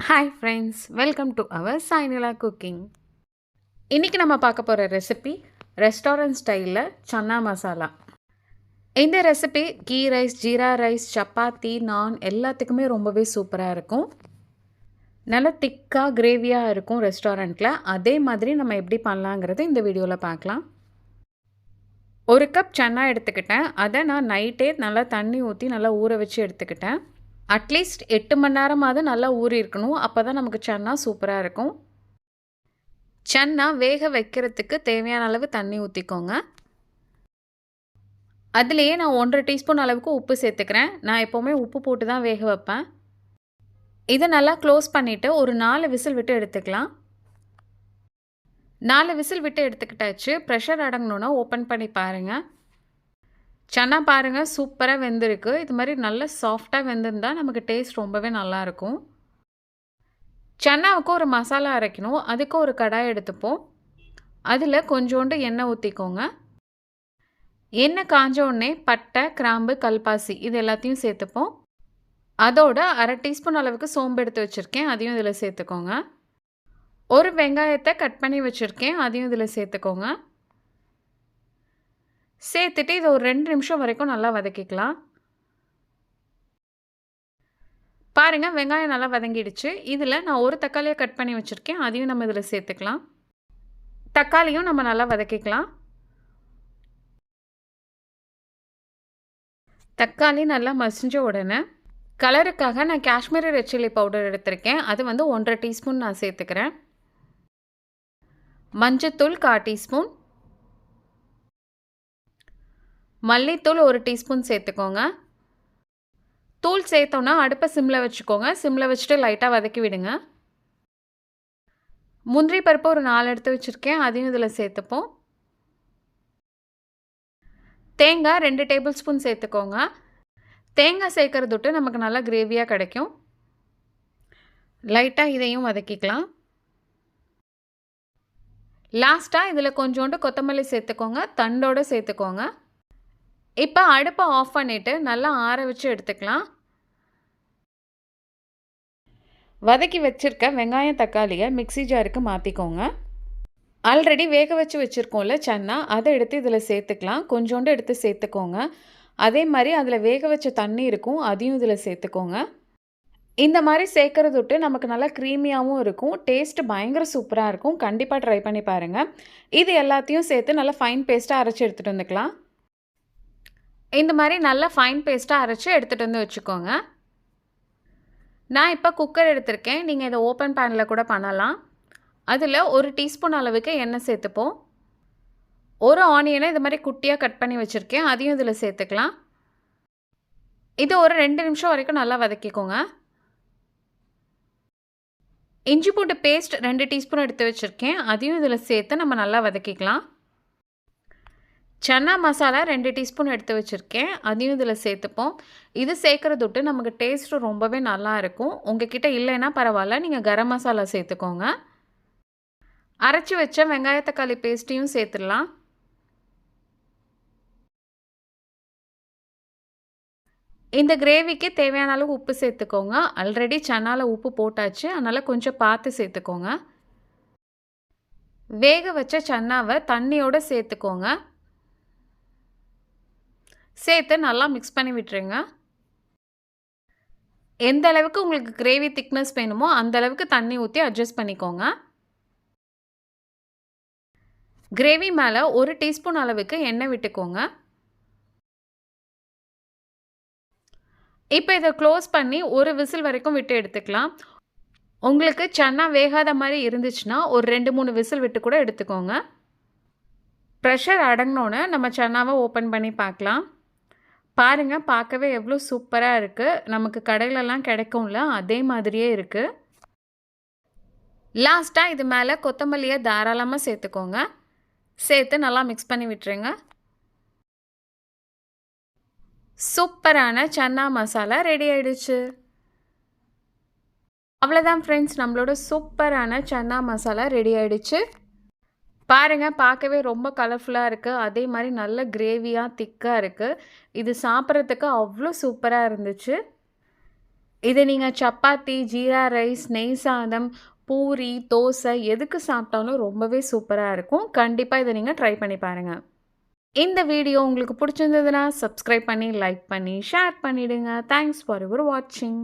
Hi friends, welcome to our சாய்னிலா cooking. இன்றைக்கி நம்ம பார்க்க போகிற ரெசிபி ரெஸ்டாரண்ட் ஸ்டைலில் சன்னா மசாலா. இந்த recipe ghee rice, jeera rice, chapati, naan எல்லாத்துக்குமே ரொம்பவே சூப்பராக இருக்கும். நல்லா திக்காக கிரேவியாக இருக்கும் ரெஸ்டாரண்ட்டில். அதே மாதிரி நம்ம எப்படி பண்ணலாங்கிறது இந்த வீடியோவில் பார்க்கலாம். ஒரு கப் சன்னா எடுத்துக்கிட்டேன். அதை நான் நைட்டே நல்லா தண்ணி ஊற்றி நல்லா ஊற வச்சு எடுத்துக்கிட்டேன். அட்லீஸ்ட் 8 மணி நேரமாவது நல்லா ஊறி இருக்கணும். அப்போ தான் நமக்கு சன்னா சூப்பராக இருக்கும். சன்னா வேக வைக்கிறதுக்கு தேவையான அளவு தண்ணி ஊற்றிக்கோங்க. அதுலேயே நான் 1.5 டீஸ்பூன் அளவுக்கு உப்பு சேர்த்துக்கிறேன். நான் எப்போவுமே உப்பு போட்டு தான் வேக வைப்பேன். இதை நல்லா க்ளோஸ் பண்ணிவிட்டு ஒரு 4 விசில் விட்டு எடுத்துக்கலாம். 4 விசில் விட்டு எடுத்துக்கிட்டாச்சு. ப்ரெஷர் அடங்கணுன்னா ஓப்பன் பண்ணி பாருங்கள். சன்னா பாருங்கள், சூப்பராக வெந்திருக்கு. இது மாதிரி நல்லா சாஃப்டாக வெந்திருந்தால் நமக்கு டேஸ்ட் ரொம்பவே நல்லாயிருக்கும். சன்னாவுக்கு ஒரு மசாலா அரைக்கணும். அதுக்கு ஒரு கடாய் எடுத்துப்போம். அதில் கொஞ்சோண்டு எண்ணெய் ஊற்றிக்கோங்க. எண்ணெய் காஞ்ச உடனே பட்டை, கிராம்பு, கல்பாசி இது எல்லாத்தையும் சேர்த்துப்போம். அதோட 1/2 டீஸ்பூன் அளவுக்கு சோம்பு எடுத்து வச்சுருக்கேன். அதையும் இதில் சேர்த்துக்கோங்க. ஒரு வெங்காயத்தை கட் பண்ணி வச்சுருக்கேன். அதையும் இதில் சேர்த்துக்கோங்க. சேர்த்துட்டு இதை ஒரு 2 நிமிஷம் வரைக்கும் நல்லா வதக்கிக்கலாம். பாருங்கள், வெங்காயம் நல்லா வதங்கிடுச்சு. இதில் நான் ஒரு தக்காளியை கட் பண்ணி வச்சுருக்கேன். அதையும் நம்ம இதில் சேர்த்துக்கலாம். தக்காளியும் நம்ம நல்லா வதக்கிக்கலாம். தக்காளி நல்லா மசிஞ்ச உடனே கலருக்காக நான் காஷ்மீரி ரெட் சில்லி பவுடர் எடுத்திருக்கேன். அது வந்து 1.5 டீஸ்பூன் நான் சேர்த்துக்கிறேன். மஞ்சத்தூள் 1/4 டீஸ்பூன். மல்லித்தூள் 1 டீஸ்பூன் சேர்த்துக்கோங்க. தூள் சேர்த்தோன்னா அடுப்பை சிம்மில் வச்சுக்கோங்க. சிம்மில் வச்சுட்டு லைட்டாக வதக்கி விடுங்க. முந்திரி பருப்பு ஒரு 4 எடுத்து வச்சுருக்கேன். அதையும் இதில் சேர்த்துப்போம். தேங்காய் 2 டேபிள் ஸ்பூன் சேர்த்துக்கோங்க. தேங்காய் சேர்க்கறது விட்டு நமக்கு நல்லா கிரேவியாக கிடைக்கும். லைட்டாக இதையும் வதக்கிக்கலாம். லாஸ்ட்டாக இதில் கொஞ்சோண்டு கொத்தமல்லி சேர்த்துக்கோங்க. தண்டோடு சேர்த்துக்கோங்க. இப்போ அடுப்பை ஆஃப் பண்ணிவிட்டு நல்லா ஆற வச்சு எடுத்துக்கலாம். வதக்கி வச்சுருக்க வெங்காயம், தக்காளியை மிக்ஸி ஜாருக்கு மாற்றிக்கோங்க. ஆல்ரெடி வேக வச்சு வச்சுருக்கோம்ல சன்னா, அதை எடுத்து இதில் சேர்த்துக்கலாம். கொஞ்சோண்டு எடுத்து சேர்த்துக்கோங்க. அதே மாதிரி அதில் வேக வச்ச தண்ணி இருக்கும், அதையும் இதில் சேர்த்துக்கோங்க. இந்த மாதிரி சேர்க்கறது விட்டு நமக்கு நல்லா க்ரீமியாகவும் இருக்கும். டேஸ்ட்டு பயங்கர சூப்பராக இருக்கும். கண்டிப்பாக ட்ரை பண்ணி பாருங்கள். இது எல்லாத்தையும் சேர்த்து நல்லா ஃபைன் பேஸ்ட்டாக அரைச்சி எடுத்துகிட்டு வந்துக்கலாம். இந்த மாதிரி நல்லா ஃபைன் பேஸ்ட்டாக அரைச்சி எடுத்துகிட்டு வந்து வச்சுக்கோங்க. நான் இப்போ குக்கர் எடுத்திருக்கேன். நீங்கள் இதை ஓப்பன் பேனில் கூட பண்ணலாம். அதில் 1 டீஸ்பூன் அளவுக்கு எண்ணெய் சேர்த்துப்போம். ஒரு ஆனியனை இது மாதிரி குட்டியாக கட் பண்ணி வச்சுருக்கேன். அதையும் இதில் சேர்த்துக்கலாம். இது ஒரு 2 நிமிஷம் வரைக்கும் நல்லா வதக்கிக்கோங்க. இஞ்சி பூண்டு பேஸ்ட் 2 டீஸ்பூன் எடுத்து வச்சுருக்கேன். அதையும் இதில் சேர்த்து நம்ம நல்லா வதக்கிக்கலாம். சன்னா மசாலா 2 டீஸ்பூன் எடுத்து வச்சுருக்கேன். அதையும் இதில் சேர்த்துப்போம். இது சேர்க்குறது விட்டு நமக்கு டேஸ்ட்டு ரொம்பவே நல்லா இருக்கும். உங்ககிட்ட இல்லைன்னா பரவாயில்ல, நீங்கள் கரம் மசாலா சேர்த்துக்கோங்க. அரைச்சி வச்ச வெங்காய தக்காளி பேஸ்ட்டையும் சேர்த்துடலாம். இந்த கிரேவிக்கு தேவையான அளவு உப்பு சேர்த்துக்கோங்க. ஆல்ரெடி சன்னாவில் உப்பு போட்டாச்சு, அதனால் கொஞ்சம் பார்த்து சேர்த்துக்கோங்க. வேக வச்ச சன்னாவை தண்ணியோடு சேர்த்துக்கோங்க. சேர்த்து நல்லா மிக்ஸ் பண்ணி விட்டுருங்க. எந்த அளவுக்கு உங்களுக்கு கிரேவி திக்னஸ் வேணுமோ அந்த அளவுக்கு தண்ணி ஊற்றி அட்ஜஸ்ட் பண்ணிக்கோங்க. கிரேவி மேலே 1 டீஸ்பூன் அளவுக்கு எண்ணெய் விட்டுக்கோங்க. இப்போ இதை க்ளோஸ் பண்ணி ஒரு விசில் வரைக்கும் விட்டு எடுத்துக்கலாம். உங்களுக்கு சன்னா வேகாத மாதிரி இருந்துச்சுன்னா ஒரு 2-3 விசில் விட்டு கூட எடுத்துக்கோங்க. ப்ரெஷர் அடங்கினோன்னே நம்ம சன்னாவை ஓப்பன் பண்ணி பார்க்கலாம். பாருங்கள், பார்க்கவே எவ்வளோ சூப்பராக இருக்குது. நமக்கு கடையிலலாம் கிடைக்கும்ல, அதே மாதிரியே இருக்குது. லாஸ்ட்டாக இது மேலே கொத்தமல்லியை தாராளமாக சேர்த்துக்கோங்க. சேர்த்து நல்லா மிக்ஸ் பண்ணி விட்டுருங்க. சூப்பரான சன்னா மசாலா ரெடி ஆகிடுச்சு. அவ்வளோதான் ஃப்ரெண்ட்ஸ், நம்மளோட சூப்பரான சன்னா மசாலா ரெடி ஆகிடுச்சு. பாருங்கள், பார்க்கவே ரொம்ப கலர்ஃபுல்லாக இருக்குது. அதே மாதிரி நல்ல கிரேவியாக திக்காக இருக்குது. இது சாப்பிட்றதுக்கு அவ்வளோ சூப்பராக இருந்துச்சு. இத நீங்க சப்பாத்தி, ஜீரா ரைஸ், நெய் சாதம், பூரி, தோசை எதுக்கு சாப்பிட்டாலும் ரொம்பவே சூப்பரா இருக்கும். கண்டிப்பா இத நீங்க ட்ரை பண்ணி பாருங்க. இந்த வீடியோ உங்களுக்கு புடிச்சிருந்ததுன்னா, சப்ஸ்கிரைப் பண்ணி, லைக் பண்ணி, ஷேர் பண்ணிடுங்க. தேங்க்ஸ் ஃபார் யுவர் வாட்சிங்.